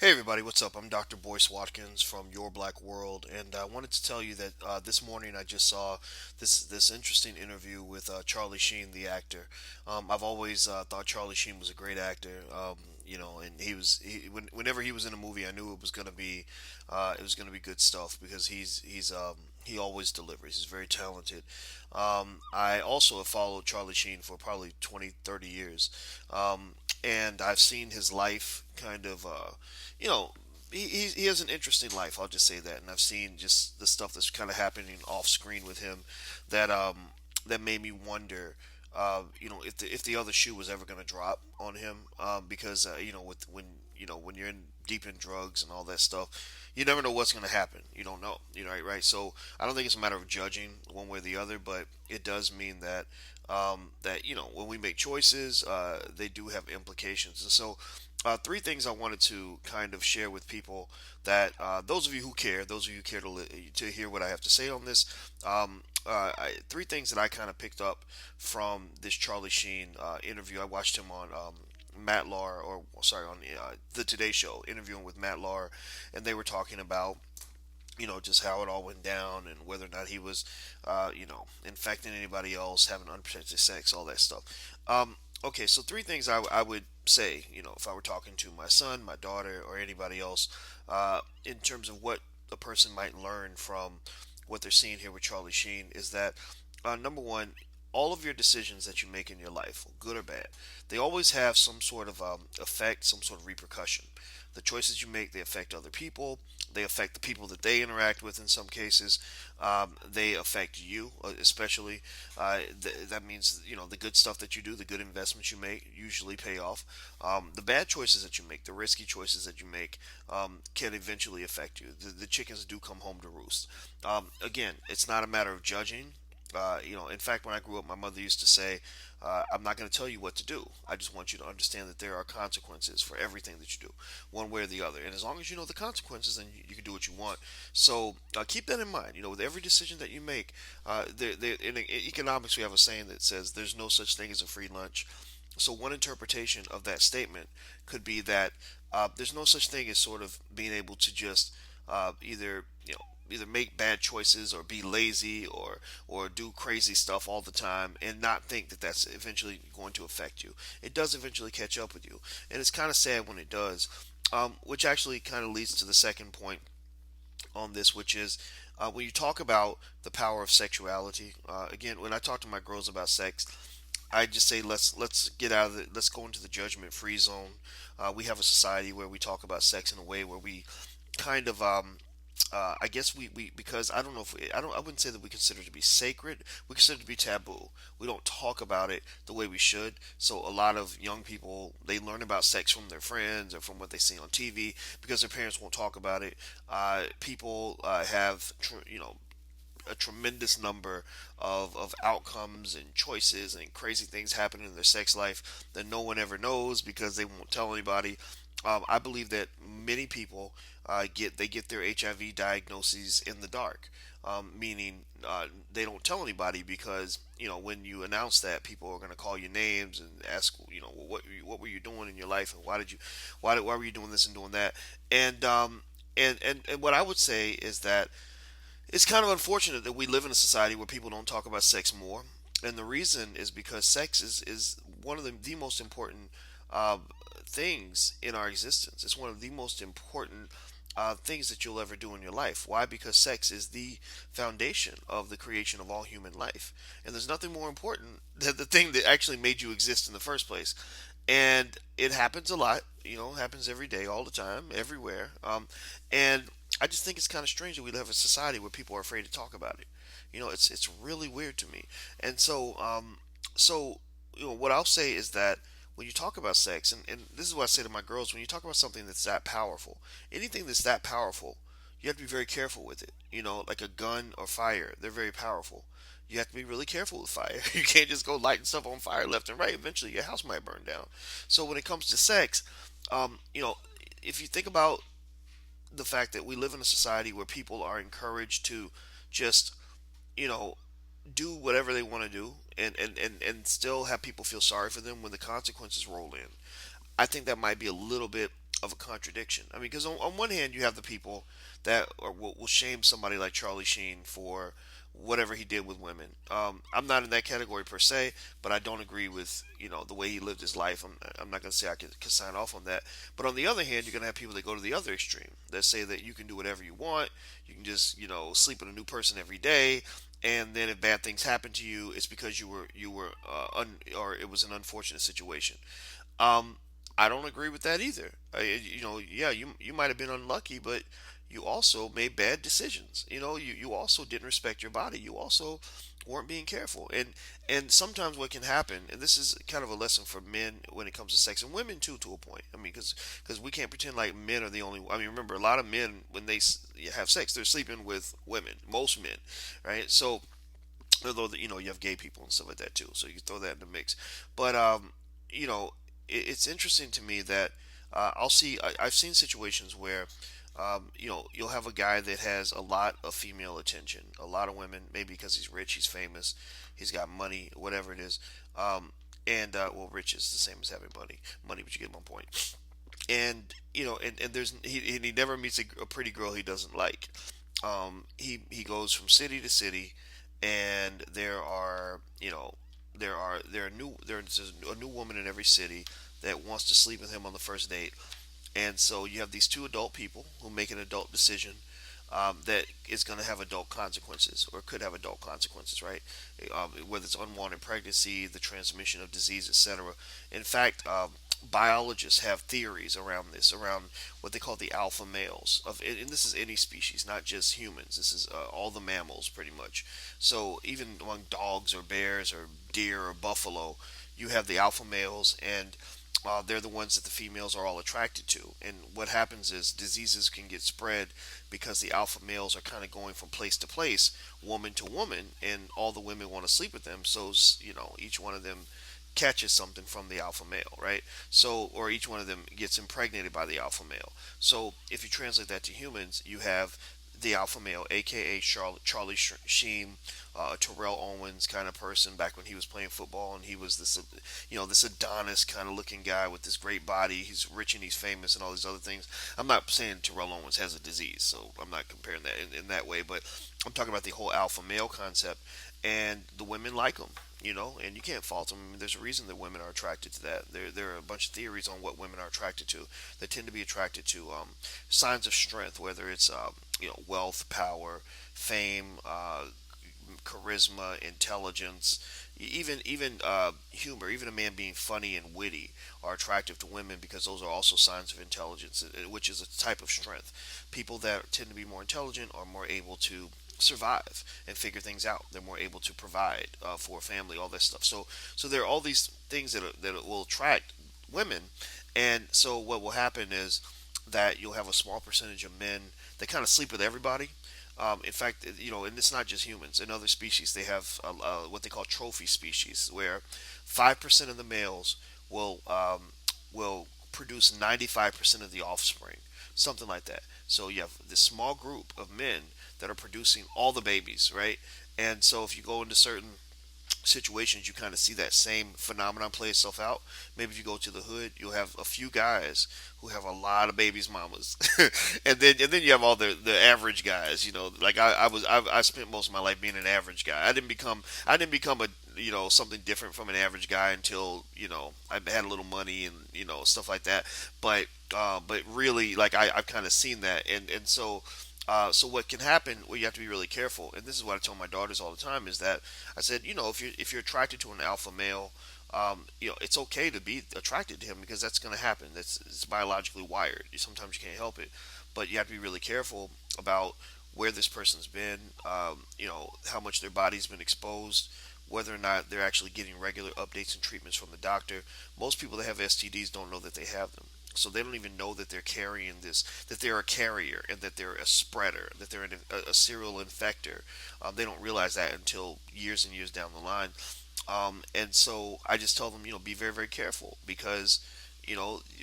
Hey everybody, what's up? I'm Dr. Boyce Watkins from Your Black World, and I wanted to tell you that this morning I just saw this interesting interview with Charlie Sheen, the actor. I've always thought Charlie Sheen was a great actor, and whenever he was in a movie, I knew it was gonna be good stuff because he always delivers. He's very talented. I also have followed Charlie Sheen for probably 20, 30 years. And I've seen his life kind of, you know, he has an interesting life. I'll just say that, and I've seen just the stuff that's kind of happening off screen with him that that made me wonder, if the other shoe was ever going to drop on him, because with when you're in deep in drugs and all that stuff, you never know what's going to happen. You don't know, right? So I don't think it's a matter of judging one way or the other, but it does mean that when we make choices, they do have implications. And so, three things I wanted to kind of share with people that those of you who care, those of you who care to hear what I have to say on this. Three things that I kind of picked up from this Charlie Sheen interview. I watched him on Matt Lauer, or sorry, on the Today Show, interviewing with Matt Lauer, and they were talking about just how it all went down and whether or not he was, infecting anybody else, having unprotected sex, all that stuff. Okay, so three things I would say, if I were talking to my son, my daughter, or anybody else, in terms of what a person might learn from what they're seeing here with Charlie Sheen, is that number one, all of your decisions that you make in your life, good or bad, they always have some sort of effect, some sort of repercussion. The choices you make, they affect other people. They affect the people that they interact with in some cases. They affect you, especially. That means, the good stuff that you do, the good investments you make usually pay off. The bad choices that you make, the risky choices that you make, can eventually affect you. The chickens do come home to roost. Again, it's not a matter of judging. In fact, when I grew up, my mother used to say, I'm not going to tell you what to do. I just want you to understand that there are consequences for everything that you do, one way or the other. And as long as you know the consequences, then you can do what you want. So keep that in mind. With every decision that you make, in economics, we have a saying that says there's no such thing as a free lunch. So one interpretation of that statement could be that there's no such thing as sort of being able to just either make bad choices or be lazy or do crazy stuff all the time and not think that that's eventually going to affect you. It does eventually catch up with you, and it's kind of sad when it does. Which actually kind of leads to the second point on this, which is when you talk about the power of sexuality. Again, when I talk to my girls about sex, I just say let's get out of it. Let's go into the judgment free zone. We have a society where we talk about sex in a way where we kind of I guess we because I don't know if I wouldn't say that we consider it to be sacred. We consider it to be taboo. We don't talk about it the way we should. So a lot of young people, they learn about sex from their friends or from what they see on TV because their parents won't talk about it. People have a tremendous number of outcomes and choices and crazy things happening in their sex life that no one ever knows because they won't tell anybody. I believe that many people get their HIV diagnoses in the dark, meaning they don't tell anybody because when you announce that, people are going to call you names and ask what were you doing in your life and why were you doing this and doing that. And what I would say is that it's kind of unfortunate that we live in a society where people don't talk about sex more. And the reason is because sex is one of the most important uh, things in our existence. It's one of the most important things that you'll ever do in your life. Why? Because sex is the foundation of the creation of all human life. And there's nothing more important than the thing that actually made you exist in the first place. And it happens a lot, happens every day, all the time, everywhere. And I just think it's kind of strange that we live in a society where people are afraid to talk about it. It's really weird to me. And so what I'll say is that when you talk about sex, and this is what I say to my girls, when you talk about something that's that powerful, anything that's that powerful, you have to be very careful with it. Like a gun or fire, they're very powerful. You have to be really careful with fire. You can't just go lighting stuff on fire left and right. Eventually, your house might burn down. So when it comes to sex, um, you know, if you think about the fact that we live in a society where people are encouraged to just, you know, do whatever they want to do and still have people feel sorry for them when the consequences roll in. I think that might be a little bit of a contradiction. I mean, because on one hand, you have the people that will shame somebody like Charlie Sheen for whatever he did with women. I'm not in that category per se, but I don't agree with the way he lived his life. I'm not going to say I can sign off on that. But on the other hand, you're going to have people that go to the other extreme that say that you can do whatever you want. You can just sleep with a new person every day, and then if bad things happen to you, it's because you were or it was an unfortunate situation. Um, I don't agree with that either. Yeah, you might have been unlucky, but you also made bad decisions. You also didn't respect your body. You also weren't being careful. And sometimes what can happen, and this is kind of a lesson for men when it comes to sex, and women too, to a point. I mean, because we can't pretend like men are the only. I mean, remember, a lot of men when they have sex, they're sleeping with women. Most men, right? So although you have gay people and stuff like that too, so you can throw that in the mix. But you know, it's interesting to me that I've seen situations where you'll have a guy that has a lot of female attention, a lot of women, maybe because he's rich, he's famous, he's got money, whatever it is. And well, rich is the same as having money, but you get my point. And and he never meets a pretty girl he doesn't like. He goes from city to city, and there's a new woman in every city that wants to sleep with him on the first date. And so you have these two adult people who make an adult decision that is going to have adult consequences or could have adult consequences, right? Whether it's unwanted pregnancy, the transmission of disease, etc. In fact, biologists have theories around this, around what they call the alpha males and this is any species, not just humans. This is all the mammals, pretty much. So even among dogs or bears or deer or buffalo, you have the alpha males, and they're the ones that the females are all attracted to. And what happens is diseases can get spread because the alpha males are kind of going from place to place, woman to woman, and all the women want to sleep with them. So each one of them catches something from the alpha male, right? So, or each one of them gets impregnated by the alpha male. So, if you translate that to humans, you have the alpha male, aka Charlie Sheen, Terrell Owens kind of person back when he was playing football, and he was this Adonis kind of looking guy with this great body. He's rich and he's famous and all these other things. I'm not saying Terrell Owens has a disease, so I'm not comparing that in that way, but I'm talking about the whole alpha male concept, and the women like him. And you can't fault them. I mean, there's a reason that women are attracted to that. There are a bunch of theories on what women are attracted to. They tend to be attracted to signs of strength, whether it's wealth, power, fame, charisma, intelligence, even humor. Even a man being funny and witty are attractive to women because those are also signs of intelligence, which is a type of strength. People that tend to be more intelligent are more able to survive and figure things out. They're more able to provide for a family, all this stuff. So there are all these things that will attract women, and so what will happen is that you'll have a small percentage of men that kind of sleep with everybody. In fact, and it's not just humans. In other species, they have what they call trophy species, where 5% of the males will produce 95% of the offspring, something like that. So you have this small group of men that are producing all the babies, right? And so if you go into certain situations, you kind of see that same phenomenon play itself out. Maybe if you go to the hood, you'll have a few guys who have a lot of babies mamas, and then you have all the average guys. Like I spent most of my life being an average guy. I didn't become a something different from an average guy until I had a little money and stuff like that. But really, like I've kind of seen that, and so what can happen? Well, you have to be really careful, and this is what I tell my daughters all the time: is that I said, if you're attracted to an alpha male, it's okay to be attracted to him because that's going to happen. It's biologically wired. Sometimes you can't help it, but you have to be really careful about where this person's been, how much their body's been exposed, whether or not they're actually getting regular updates and treatments from the doctor. Most people that have STDs don't know that they have them. So they don't even know that they're carrying this, that they're a carrier, and that they're a spreader, that they're a serial infector. They don't realize that until years and years down the line. And so I just tell them, be very, very careful because,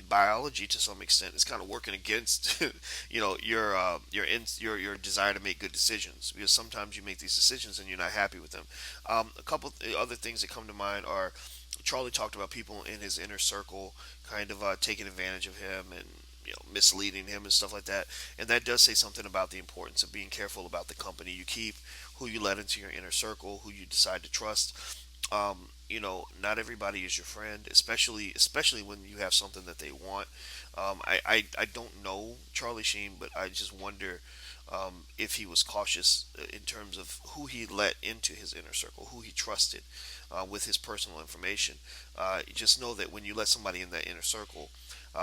biology to some extent is kind of working against, your desire to make good decisions because sometimes you make these decisions and you're not happy with them. A couple other things that come to mind are Charlie talked about people in his inner circle kind of taking advantage of him and misleading him and stuff like that. And that does say something about the importance of being careful about the company you keep, who you let into your inner circle, who you decide to trust. Not everybody is your friend, especially when you have something that they want. I don't know Charlie Sheen, but I just wonder if he was cautious in terms of who he let into his inner circle, who he trusted with his personal information. Just know that when you let somebody in that inner circle,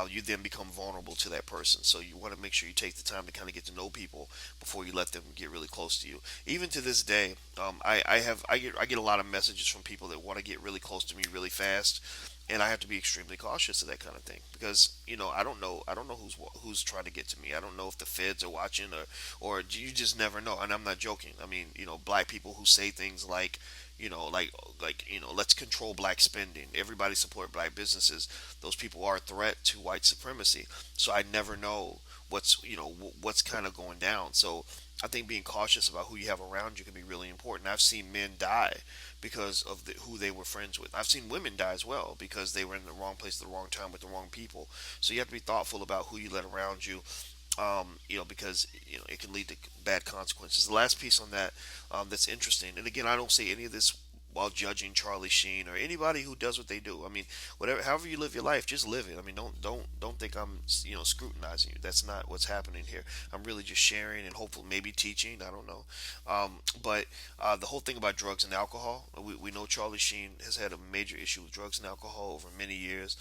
you then become vulnerable to that person. So you want to make sure you take the time to kind of get to know people before you let them get really close to you. Even to this day, I get a lot of messages from people that want to get really close to me really fast, and I have to be extremely cautious of that kind of thing because I don't know who's trying to get to me. I don't know if the feds are watching or you just never know. And I'm not joking. I mean, black people who say things like, let's control black spending. Everybody support black businesses. Those people are a threat to white supremacy. So I never know what's kind of going down. So I think being cautious about who you have around you can be really important. I've seen men die because of who they were friends with. I've seen women die as well because they were in the wrong place at the wrong time with the wrong people. So you have to be thoughtful about who you let around you, because it can lead to bad consequences. The last piece on that that's interesting, and again, I don't say any of this while judging Charlie Sheen or anybody who does what they do. I mean, whatever, however you live your life, just live it. I mean, don't think I'm scrutinizing you. That's not what's happening here. I'm really just sharing and hopefully maybe teaching. I don't know, but the whole thing about drugs and alcohol, we know Charlie Sheen has had a major issue with drugs and alcohol over many years.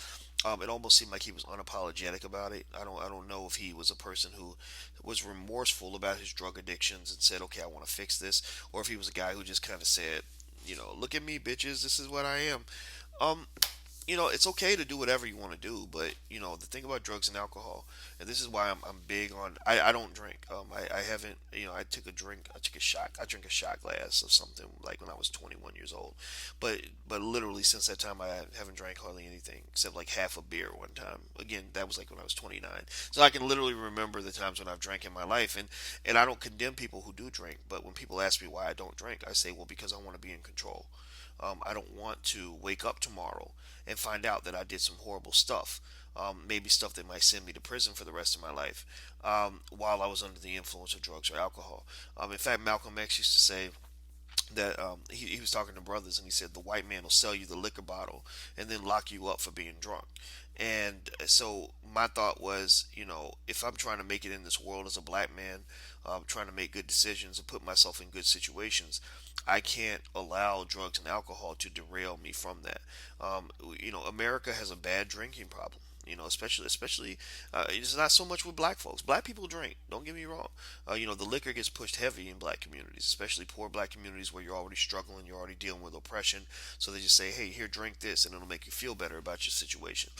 It almost seemed like he was unapologetic about it. I don't know if he was a person who was remorseful about his drug addictions and said, "Okay, I want to fix this," or if he was a guy who just kind of said, "Look at me, bitches. This is what I am." Um, it's okay to do whatever you want to do, but the thing about drugs and alcohol, and this is why I'm big on. I don't drink. I haven't. I took a drink. I took a shot. I drank a shot glass of something like when I was 21 years old, but literally since that time I haven't drank hardly anything except like half a beer one time. Again, that was like when I was 29. So I can literally remember the times when I've drank in my life, and I don't condemn people who do drink. But when people ask me why I don't drink, I say, well, because I want to be in control. I don't want to wake up tomorrow and find out that I did some horrible stuff. Maybe stuff that might send me to prison for the rest of my life while I was under the influence of drugs or alcohol. In fact, Malcolm X used to say that he was talking to brothers and he said the white man will sell you the liquor bottle and then lock you up for being drunk. And so my thought was, if I'm trying to make it in this world as a black man, trying to make good decisions and put myself in good situations, I can't allow drugs and alcohol to derail me from that. America has a bad drinking problem. Especially, it's not so much with black folks. Black people drink. Don't get me wrong. The liquor gets pushed heavy in black communities, especially poor black communities where you're already struggling, you're already dealing with oppression. So they just say, "Hey, here, drink this," and it'll make you feel better about your situation.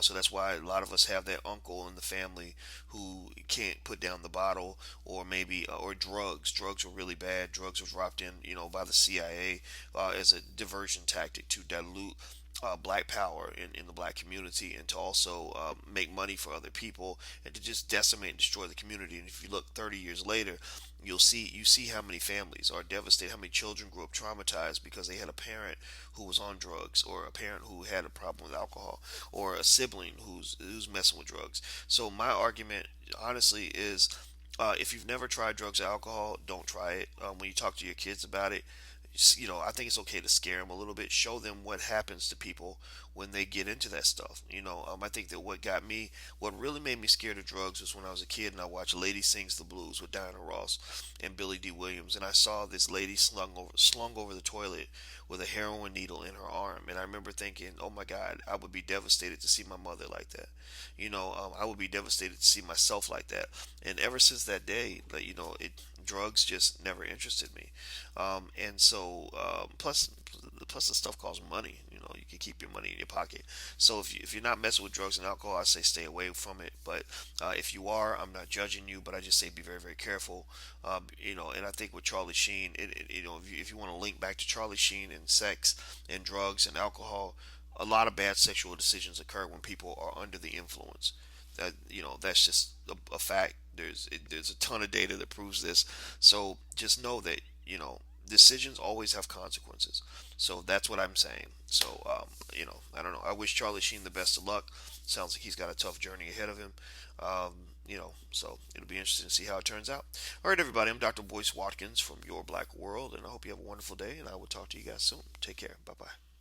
So that's why a lot of us have that uncle in the family who can't put down the bottle, or maybe, or drugs. Drugs were really bad. Drugs were dropped in, by the CIA as a diversion tactic to dilute black power in the black community, and to also make money for other people, and to just decimate and destroy the community. And if you look 30 years later, you see how many families are devastated, how many children grew up traumatized because they had a parent who was on drugs, or a parent who had a problem with alcohol, or a sibling who's messing with drugs. So my argument, honestly, is if you've never tried drugs or alcohol, don't try it. When you talk to your kids about it, I think it's okay to scare them a little bit, show them what happens to people when they get into that stuff. I think that what really made me scared of drugs was when I was a kid and I watched Lady Sings the Blues with Diana Ross and Billy D. Williams, and I saw this lady slung over the toilet with a heroin needle in her arm, and I remember thinking, oh my God, I would be devastated to see my mother like that. I would be devastated to see myself like that. And ever since that day, like, drugs just never interested me. And so, plus the stuff costs money. You can keep your money in your pocket. So if you're not messing with drugs and alcohol, I say stay away from it. But if you are, I'm not judging you, but I just say be very, very careful. And I think with Charlie Sheen, if you want to link back to Charlie Sheen and sex and drugs and alcohol, a lot of bad sexual decisions occur when people are under the influence. That's just a fact. There's a ton of data that proves this. So just know that decisions always have consequences. So that's what I'm saying. So I don't know. I wish Charlie Sheen the best of luck. Sounds like he's got a tough journey ahead of him. Um, so it'll be interesting to see how it turns out. All right, everybody. I'm Dr. Boyce Watkins from Your Black World, and I hope you have a wonderful day. And I will talk to you guys soon. Take care. Bye bye.